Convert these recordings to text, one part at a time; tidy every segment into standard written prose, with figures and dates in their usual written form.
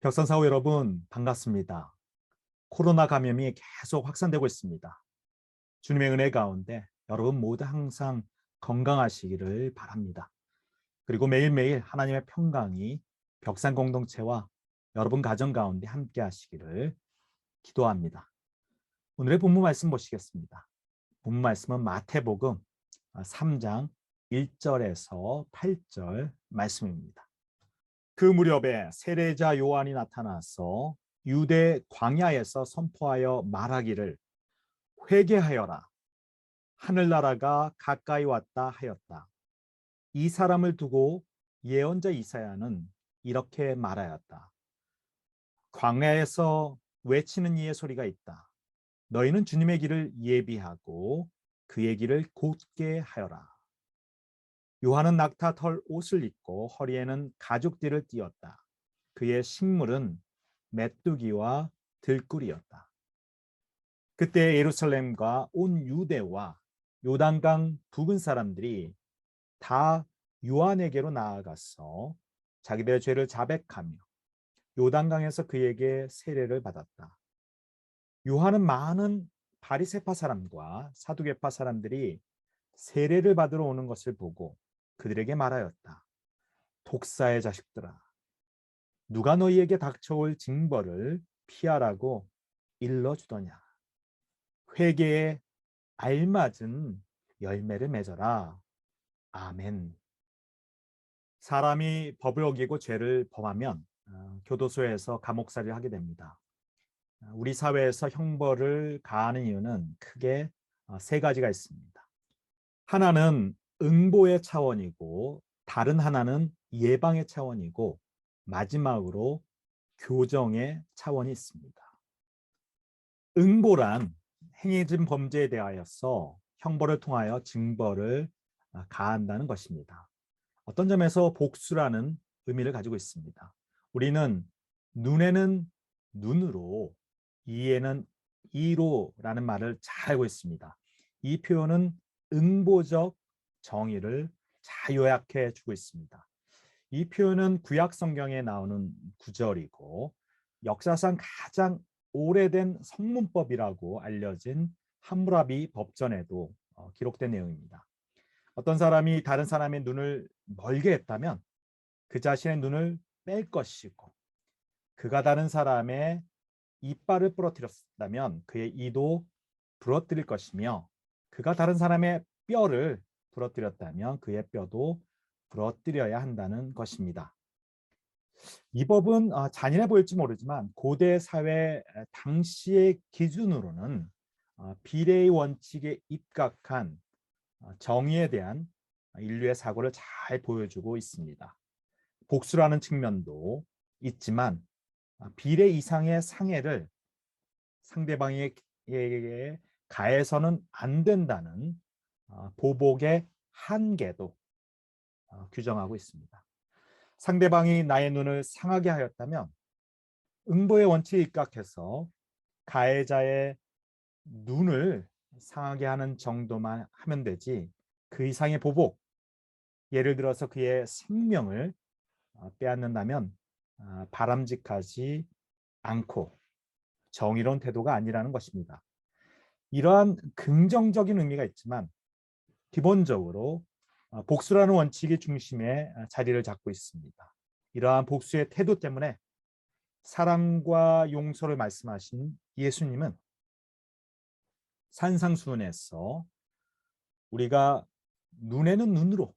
벽산사후 여러분, 반갑습니다. 코로나 감염이 계속 확산되고 있습니다. 주님의 은혜 가운데 여러분 모두 항상 건강하시기를 바랍니다. 그리고 매일매일 하나님의 평강이 벽산 공동체와 여러분 가정 가운데 함께 하시기를 기도합니다. 오늘의 본문 말씀 보시겠습니다. 본문 말씀은 마태복음 3장 1절에서 8절 말씀입니다. 그 무렵에 세례자 요한이 나타나서 유대 광야에서 선포하여 말하기를 회개하여라, 하늘나라가 가까이 왔다 하였다. 이 사람을 두고 예언자 이사야는 이렇게 말하였다. 광야에서 외치는 이의 소리가 있다. 너희는 주님의 길을 예비하고 그의 길을 곧게 하여라. 요한은 낙타 털 옷을 입고 허리에는 가죽띠를 띠었다. 그의 식물은 메뚜기와 들꿀이었다. 그때 예루살렘과 온 유대와 요단강 부근 사람들이 다 요한에게로 나아가서 자기들의 죄를 자백하며 요단강에서 그에게 세례를 받았다. 요한은 많은 바리새파 사람과 사두개파 사람들이 세례를 받으러 오는 것을 보고 그들에게 말하였다. 독사의 자식들아, 누가 너희에게 닥쳐올 징벌을 피하라고 일러주더냐. 회개에 알맞은 열매를 맺어라. 아멘. 사람이 법을 어기고 죄를 범하면 교도소에서 감옥살이를 하게 됩니다. 우리 사회에서 형벌을 가하는 이유는 크게 세 가지가 있습니다. 하나는 응보의 차원이고, 다른 하나는 예방의 차원이고, 마지막으로 교정의 차원이 있습니다. 응보란 행해진 범죄에 대하여서 형벌을 통하여 징벌을 가한다는 것입니다. 어떤 점에서 복수라는 의미를 가지고 있습니다. 우리는 눈에는 눈으로, 이에는 이로라는 말을 잘 알고 있습니다. 이 표현은 응보적 정의를 잘 요약해 주고 있습니다. 이 표현은 구약 성경에 나오는 구절이고, 역사상 가장 오래된 성문법이라고 알려진 함무라비 법전에도 기록된 내용입니다. 어떤 사람이 다른 사람의 눈을 멀게 했다면 그 자신의 눈을 뺄 것이고, 그가 다른 사람의 이빨을 부러뜨렸다면 그의 이도 부러뜨릴 것이며, 그가 다른 사람의 뼈를 부러뜨렸다면 그의 뼈도 부러뜨려야 한다는 것입니다. 이 법은 잔인해 보일지 모르지만 고대 사회 당시의 기준으로는 비례의 원칙에 입각한 정의에 대한 인류의 사고를 잘 보여주고 있습니다. 복수라는 측면도 있지만 비례 이상의 상해를 상대방에게 가해서는 안 된다는 보복의 한계도 규정하고 있습니다. 상대방이 나의 눈을 상하게 하였다면 응보의 원칙에 입각해서 가해자의 눈을 상하게 하는 정도만 하면 되지, 그 이상의 보복, 예를 들어서 그의 생명을 빼앗는다면 바람직하지 않고 정의로운 태도가 아니라는 것입니다. 이러한 긍정적인 의미가 있지만 기본적으로 복수라는 원칙이 중심에 자리를 잡고 있습니다. 이러한 복수의 태도 때문에 사랑과 용서를 말씀하신 예수님은 산상수훈에서 우리가 눈에는 눈으로,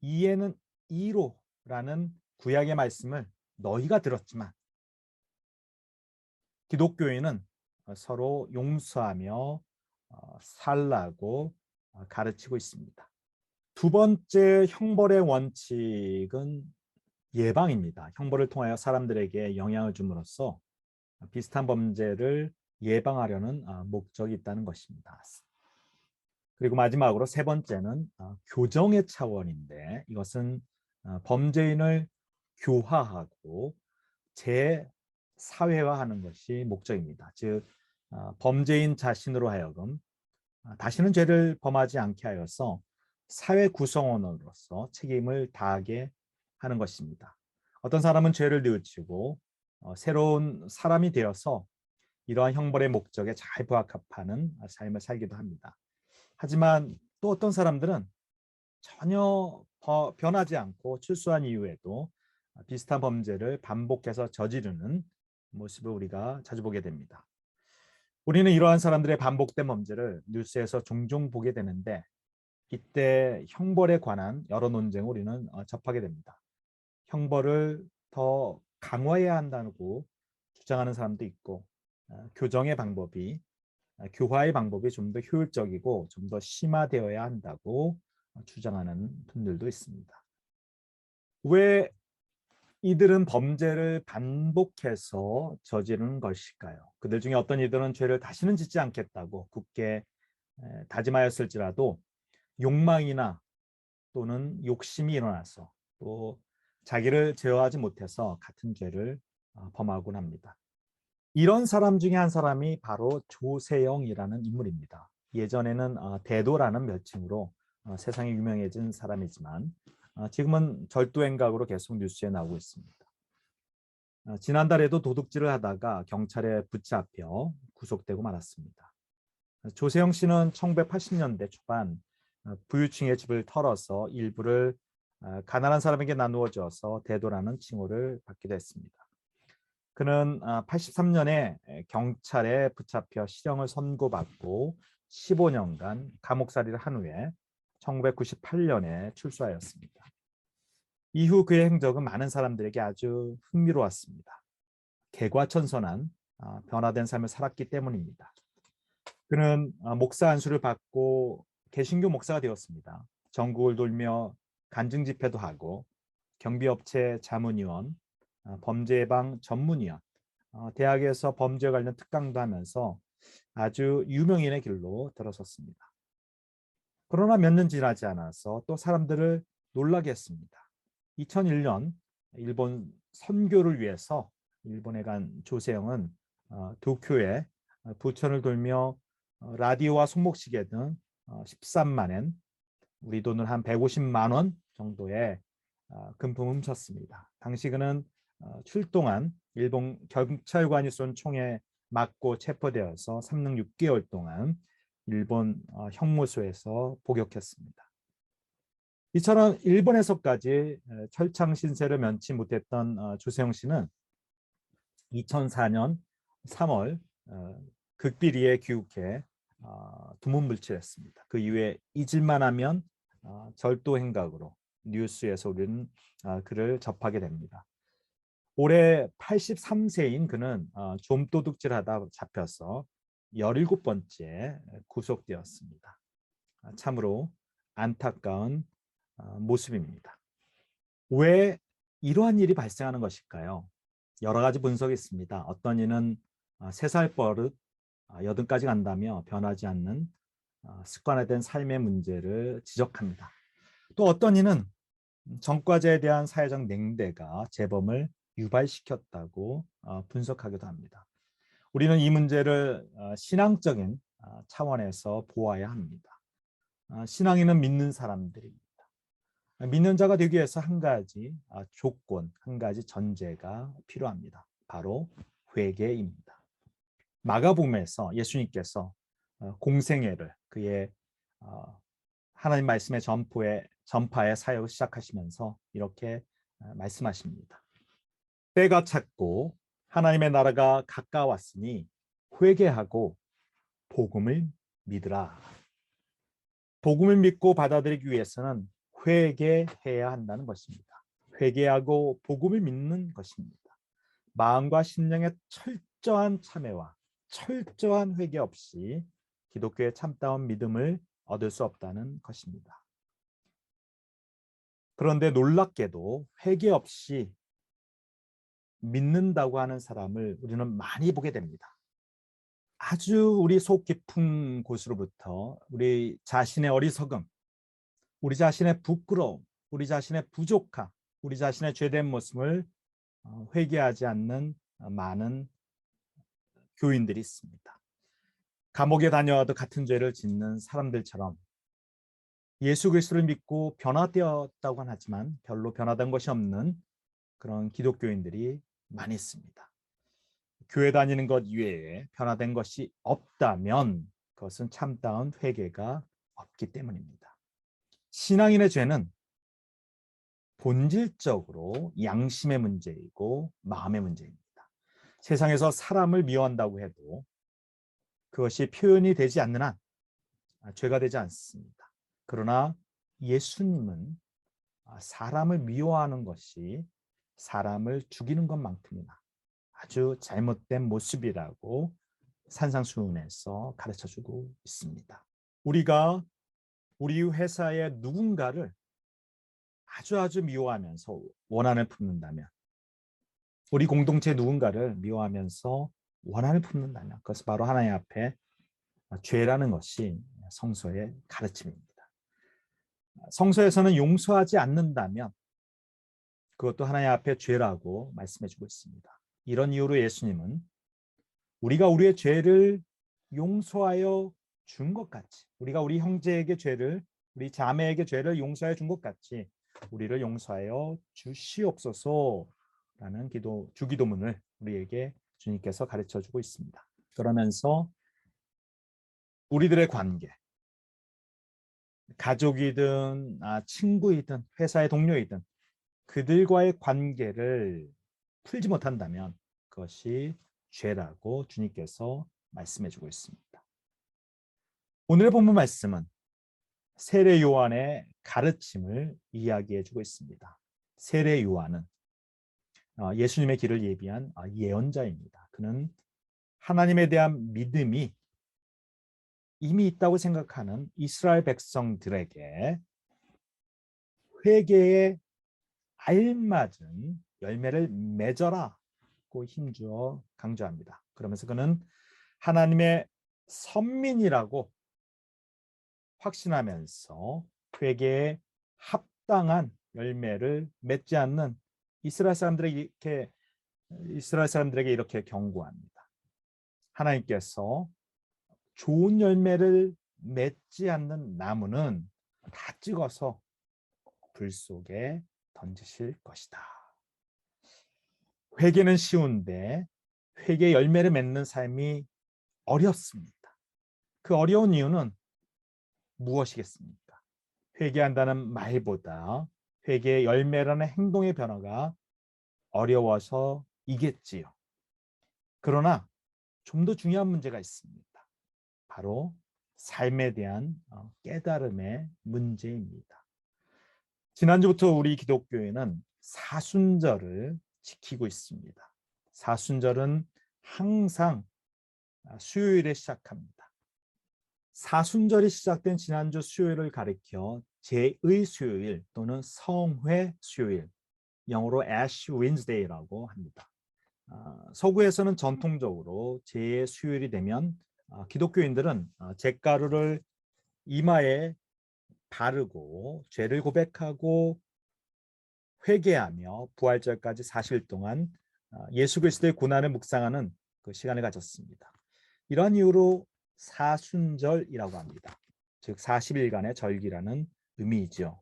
이에는 이로라는 구약의 말씀을 너희가 들었지만, 기독교인은 서로 용서하며 살라고 가르치고 있습니다. 두 번째 형벌의 원칙은 예방입니다. 형벌을 통하여 사람들에게 영향을 줌으로써 비슷한 범죄를 예방하려는 목적이 있다는 것입니다. 그리고 마지막으로 세 번째는 교정의 차원인데, 이것은 범죄인을 교화하고 재사회화하는 것이 목적입니다. 즉 범죄인 자신으로 하여금 다시는 죄를 범하지 않게 하여서 사회 구성원으로서 책임을 다하게 하는 것입니다. 어떤 사람은 죄를 뉘우치고 새로운 사람이 되어서 이러한 형벌의 목적에 잘 부합하는 삶을 살기도 합니다. 하지만 또 어떤 사람들은 전혀 변하지 않고 출소한 이후에도 비슷한 범죄를 반복해서 저지르는 모습을 우리가 자주 보게 됩니다. 우리는 이러한 사람들의 반복된 범죄를 뉴스에서 종종 보게 되는데 이때 형벌에 관한 여러 논쟁을 우리는 접하게 됩니다. 형벌을 더 강화해야 한다고 주장하는 사람도 있고 교정의 방법이 교화의 방법이 좀 더 효율적이고 좀 더 심화되어야 한다고 주장하는 분들도 있습니다. 왜 이들은 범죄를 반복해서 저지르는 것일까요? 그들 중에 어떤 이들은 죄를 다시는 짓지 않겠다고 굳게 다짐하였을지라도 욕망이나 또는 욕심이 일어나서 또 자기를 제어하지 못해서 같은 죄를 범하곤 합니다. 이런 사람 중에 한 사람이 바로 조세영이라는 인물입니다. 예전에는 대도라는 별칭으로 세상에 유명해진 사람이지만 지금은 절도행각으로 계속 뉴스에 나오고 있습니다. 지난달에도 도둑질을 하다가 경찰에 붙잡혀 구속되고 말았습니다. 조세영 씨는 1980년대 초반 부유층의 집을 털어서 일부를 가난한 사람에게 나누어 줘서 대도라는 칭호를 받기도 했습니다. 그는 83년에 경찰에 붙잡혀 실형을 선고받고 15년간 감옥살이를 한 후에 1998년에 출소하였습니다. 이후 그의 행적은 많은 사람들에게 아주 흥미로웠습니다. 개과천선한 변화된 삶을 살았기 때문입니다. 그는 목사 안수를 받고 개신교 목사가 되었습니다. 전국을 돌며 간증 집회도 하고 경비업체 자문위원, 범죄 예방 전문위원, 대학에서 범죄 관련 특강도 하면서 아주 유명인의 길로 들어섰습니다. 그러나 몇 년 지나지 않아서 또 사람들을 놀라게 했습니다. 2001년 일본 선교를 위해서 일본에 간 조세영은 도쿄에 부천을 돌며 라디오와 손목시계 등 13만 엔, 우리 돈으로 한 150만 원 정도의 금품을 훔쳤습니다. 당시 그는 출동한 일본 경찰관이 쏜 총에 맞고 체포되어서 3년 6개월 동안 일본 형무소에서 복역했습니다. 이처럼 일본에서까지 철창 신세를 면치 못했던 조세영 씨는 2004년 3월 극비리에 귀국해 두문불출했습니다. 그 이후에 잊을만 하면 절도 행각으로 뉴스에서 우리는 그를 접하게 됩니다. 올해 83세인 그는 좀도둑질하다 잡혀서 17번째 구속되었습니다. 참으로 안타까운 모습입니다. 왜 이러한 일이 발생하는 것일까요? 여러 가지 분석이 있습니다. 어떤 이는 3살 버릇 80까지 간다며 변하지 않는 습관화된 삶의 문제를 지적합니다. 또 어떤 이는 전과자에 대한 사회적 냉대가 재범을 유발시켰다고 분석하기도 합니다. 우리는 이 문제를 신앙적인 차원에서 보아야 합니다. 신앙인은 믿는 사람들입니다. 믿는 자가 되기 위해서 한 가지 조건, 한 가지 전제가 필요합니다. 바로 회개입니다. 마가복음에서 예수님께서 공생애를 그의 하나님 말씀의 전파의 사역을 시작하시면서 이렇게 말씀하십니다. 때가 찼고 하나님의 나라가 가까웠으니 회개하고 복음을 믿으라. 복음을 믿고 받아들이기 위해서는 회개해야 한다는 것입니다. 회개하고 복음을 믿는 것입니다. 마음과 심령의 철저한 참회와 철저한 회개 없이 기독교의 참다운 믿음을 얻을 수 없다는 것입니다. 그런데 놀랍게도 회개 없이 믿는다고 하는 사람을 우리는 많이 보게 됩니다. 아주 우리 속 깊은 곳으로부터 우리 자신의 어리석음, 우리 자신의 부끄러움, 우리 자신의 부족함, 우리 자신의 죄된 모습을 회개하지 않는 많은 교인들이 있습니다. 감옥에 다녀와도 같은 죄를 짓는 사람들처럼 예수 그리스도를 믿고 변화되었다고 하지만 별로 변화된 것이 없는 그런 기독교인들이 많이 있습니다. 교회 다니는 것 이외에 변화된 것이 없다면 그것은 참다운 회개가 없기 때문입니다. 신앙인의 죄는 본질적으로 양심의 문제이고 마음의 문제입니다. 세상에서 사람을 미워한다고 해도 그것이 표현이 되지 않는 한 죄가 되지 않습니다. 그러나 예수님은 사람을 미워하는 것이 사람을 죽이는 것만큼이나 아주 잘못된 모습이라고 산상수훈에서 가르쳐주고 있습니다. 우리가 우리 회사의 누군가를 아주 미워하면서 원한을 품는다면, 우리 공동체 누군가를 미워하면서 원한을 품는다면 그것은 바로 하나님 앞에 죄라는 것이 성서의 가르침입니다. 성서에서는 용서하지 않는다면 그것도 하나님 앞에 죄라고 말씀해주고 있습니다. 이런 이유로 예수님은 우리가 우리의 죄를 용서하여 준 것 같이, 우리가 우리 형제에게 죄를, 우리 자매에게 죄를 용서하여 준 것 같이 우리를 용서하여 주시옵소서라는 주기도문을 우리에게 주님께서 가르쳐주고 있습니다. 그러면서 우리들의 관계, 가족이든 친구이든 회사의 동료이든 그들과의 관계를 풀지 못한다면 그것이 죄라고 주님께서 말씀해주고 있습니다. 오늘의 본문 말씀은 세례 요한의 가르침을 이야기해주고 있습니다. 세례 요한은 예수님의 길을 예비한 예언자입니다. 그는 하나님에 대한 믿음이 이미 있다고 생각하는 이스라엘 백성들에게 회개에 알맞은 열매를 맺어라고 힘주어 강조합니다. 그러면서 그는 하나님의 선민이라고 확신하면서 회개에 합당한 열매를 맺지 않는 이스라엘 사람들에게 이렇게 경고합니다. 하나님께서 좋은 열매를 맺지 않는 나무는 다 찍어서 불 속에 던지실 것이다. 회개는 쉬운데 회개 열매를 맺는 삶이 어렵습니다. 그 어려운 이유는 무엇이겠습니까? 회개한다는 말보다 회개의 열매라는 행동의 변화가 어려워서이겠지요. 그러나 좀 더 중요한 문제가 있습니다. 바로 삶에 대한 깨달음의 문제입니다. 지난주부터 우리 기독교회는 사순절을 지키고 있습니다. 사순절은 항상 수요일에 시작합니다. 사순절이 시작된 지난주 수요일을 가리켜 제의 수요일 또는 성회 수요일, 영어로 Ash Wednesday라고 합니다. 서구에서는 전통적으로 제의 수요일이 되면 기독교인들은 잿가루를 이마에 바르고 죄를 고백하고 회개하며 부활절까지 40일 동안 예수 그리스도의 고난을 묵상하는 그 시간을 가졌습니다. 이러한 이유로 사순절이라고 합니다. 즉 40일간의 절기라는 의미이죠.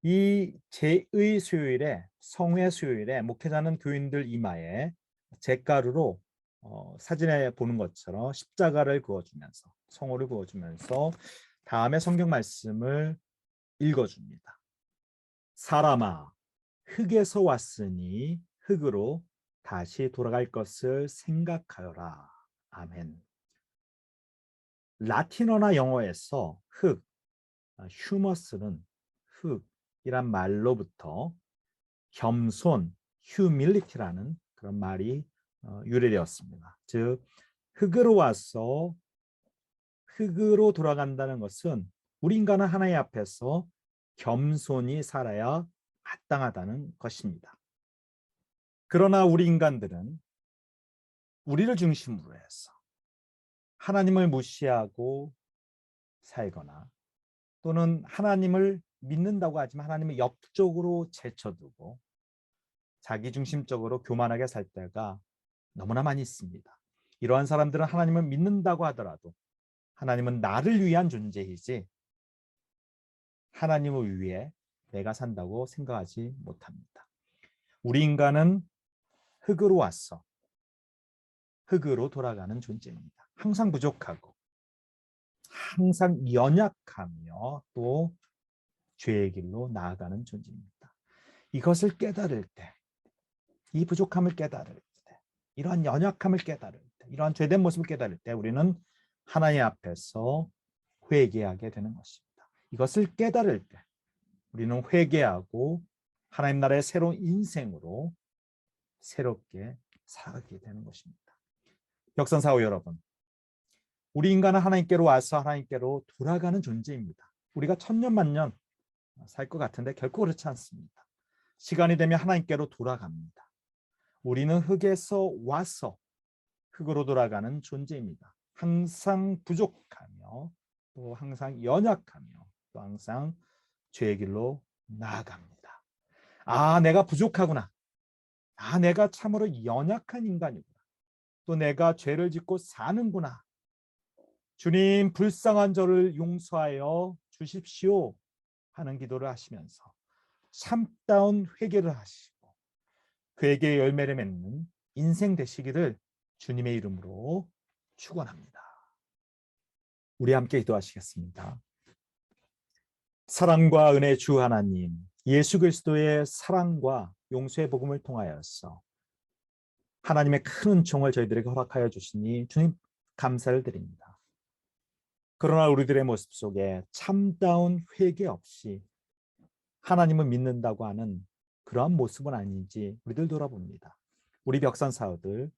이 제의 수요일에, 성회 수요일에 목회자는 교인들 이마에 잿가루로 사진에 보는 것처럼 십자가를 그어주면서, 성호를 그어주면서 다음에 성경 말씀을 읽어줍니다. 사람아, 흙에서 왔으니 흙으로 다시 돌아갈 것을 생각하여라. 아멘. 라틴어나 영어에서 흙, 휴머스는 흙이란 말로부터 겸손, humility라는 그런 말이 유래되었습니다. 즉 흙으로 와서 흙으로 돌아간다는 것은 우리 인간은 하나님 앞에서 겸손히 살아야 마땅하다는 것입니다. 그러나 우리 인간들은 우리를 중심으로 해서 하나님을 무시하고 살거나 또는 하나님을 믿는다고 하지만 하나님을 옆쪽으로 제쳐두고 자기중심적으로 교만하게 살 때가 너무나 많이 있습니다. 이러한 사람들은 하나님을 믿는다고 하더라도 하나님은 나를 위한 존재이지 하나님을 위해 내가 산다고 생각하지 못합니다. 우리 인간은 흙으로 왔어 흙으로 돌아가는 존재입니다. 항상 부족하고 항상 연약하며 또 죄의 길로 나아가는 존재입니다. 이것을 깨달을 때, 이 부족함을 깨달을 때, 이러한 연약함을 깨달을 때, 이러한 죄된 모습을 깨달을 때 우리는 하나님 앞에서 회개하게 되는 것입니다. 이것을 깨달을 때 우리는 회개하고 하나님 나라의 새로운 인생으로 새롭게 살아가게 되는 것입니다. 벽선사후 여러분, 우리 인간은 하나님께로 와서 하나님께로 돌아가는 존재입니다. 우리가 천년 만년 살 것 같은데 결코 그렇지 않습니다. 시간이 되면 하나님께로 돌아갑니다. 우리는 흙에서 와서 흙으로 돌아가는 존재입니다. 항상 부족하며 또 항상 연약하며 또 항상 죄의 길로 나아갑니다. 아, 내가 부족하구나. 아, 내가 참으로 연약한 인간이구나. 또 내가 죄를 짓고 사는구나. 주님, 불쌍한 저를 용서하여 주십시오 하는 기도를 하시면서 참다운 회개를 하시고 회개의 열매를 맺는 인생 되시기를 주님의 이름으로 축원합니다. 우리 함께 기도하시겠습니다. 사랑과 은혜 주 하나님, 예수 그리스도의 사랑과 용서의 복음을 통하여서 하나님의 큰 은총을 저희들에게 허락하여 주시니 주님 감사를 드립니다. 그러나 우리들의 모습 속에 참다운 회개 없이 하나님을 믿는다고 하는 그러한 모습은 아닌지 우리들 돌아봅니다. 우리 벽산사우들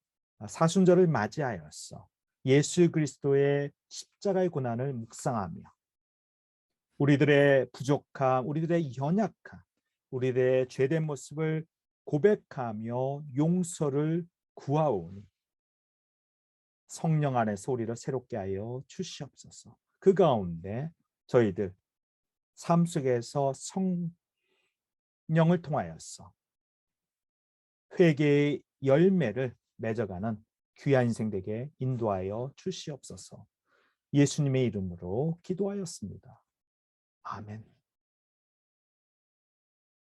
사순절을 맞이하여서 예수 그리스도의 십자가의 고난을 묵상하며 우리들의 부족함, 우리들의 연약함, 우리들의 죄된 모습을 고백하며 용서를 구하오니 성령 안에서 우리를 새롭게 하여 주시옵소서. 그 가운데 저희들 삶 속에서 성령을 통하여서 회개의 열매를 맺어가는 귀한 인생 되게 인도하여 주시옵소서. 예수님의 이름으로 기도하였습니다. 아멘.